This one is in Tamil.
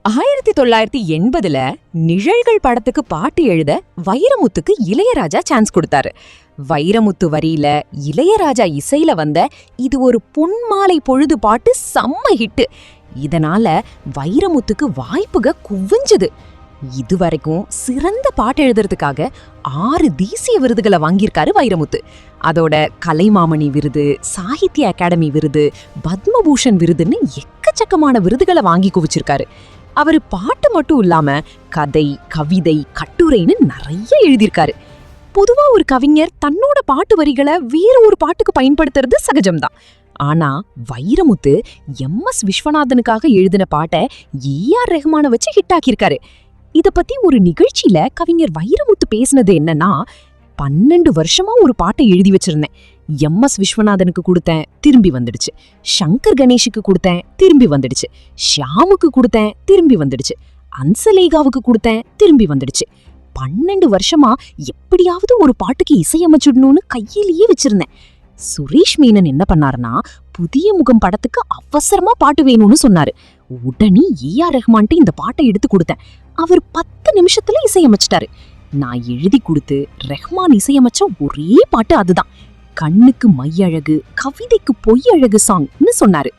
1980ல நிழல்கள் படத்துக்கு பாட்டு எழுத வைரமுத்துக்கு இளையராஜா சான்ஸ் கொடுத்தாரு. வைரமுத்து வரியில இளையராஜா இசையில வந்த இது ஒரு பொன்மாலை பொழுது பாட்டு செம்ம ஹிட்டு. இதனால வைரமுத்துக்கு வாய்ப்புக குவிஞ்சது. இதுவரைக்கும் சிறந்த பாட்டு எழுதுறதுக்காக 6 தேசிய விருதுகளை வாங்கியிருக்காரு வைரமுத்து. அதோட கலைமாமணி விருது, சாகித்ய அகாடமி விருது, பத்மபூஷன் விருதுன்னு எக்கச்சக்கமான விருதுகளை வாங்கி குவிச்சிருக்காரு. அவரு பாட்டு மட்டும் இல்லாம கதை, கவிதை, கட்டுரைன்னு நிறைய எழுதியிருக்காரு. பொதுவா ஒரு கவிஞர் தன்னோட பாட்டு வரிகளை வேற ஒரு பாட்டுக்கு பயன்படுத்துறது சகஜம்தான். ஆனா வைரமுத்து எம்.எஸ். விஸ்வநாதனுக்காக எழுதின பாட்டை ஏ.ஆர். ரஹ்மான வச்சு ஹிட் ஆக்கியிருக்காரு. இத பத்தி ஒரு நிகழ்ச்சியில கவிஞர் வைரமுத்து பேசினது என்னன்னா, 12 வருஷமா ஒரு பாட்டை எழுதி வச்சிருந்தேன். எம்.எஸ். விஸ்வநாதனுக்கு கொடுத்தேன், திரும்பி வந்துடுச்சு. சங்கர் கணேஷுக்கு கொடுத்தேன், திரும்பி வந்துடுச்சு. ஷியாமுக்கு கொடுத்தேன், திரும்பி வந்துடுச்சு. அன்சலேகாவுக்கு கொடுத்தேன், திரும்பி வந்துடுச்சு. 12 வருஷமா எப்படியாவது ஒரு பாட்டுக்கு இசையமைச்சிடணும்னு கையிலேயே வச்சிருந்தேன். சுரேஷ் மேனன் என்ன பண்ணாருன்னா, புதிய முகம் படத்துக்கு அவசரமா பாட்டு வேணும்னு சொன்னாரு. உடனே ஏ.ஆர். ரஹ்மான்ட்டு இந்த பாட்டை எடுத்து கொடுத்தேன். அவர் 10 நிமிஷத்துல இசையமைச்சிட்டாரு. நான் எழுதி கொடுத்து ரஹ்மான் இசையமைச்ச ஒரே பாட்டு அதுதான். கண்ணுக்கு மையழகு, கவிதைக்கு பொய்யழகு சாங்னு சொன்னாரு.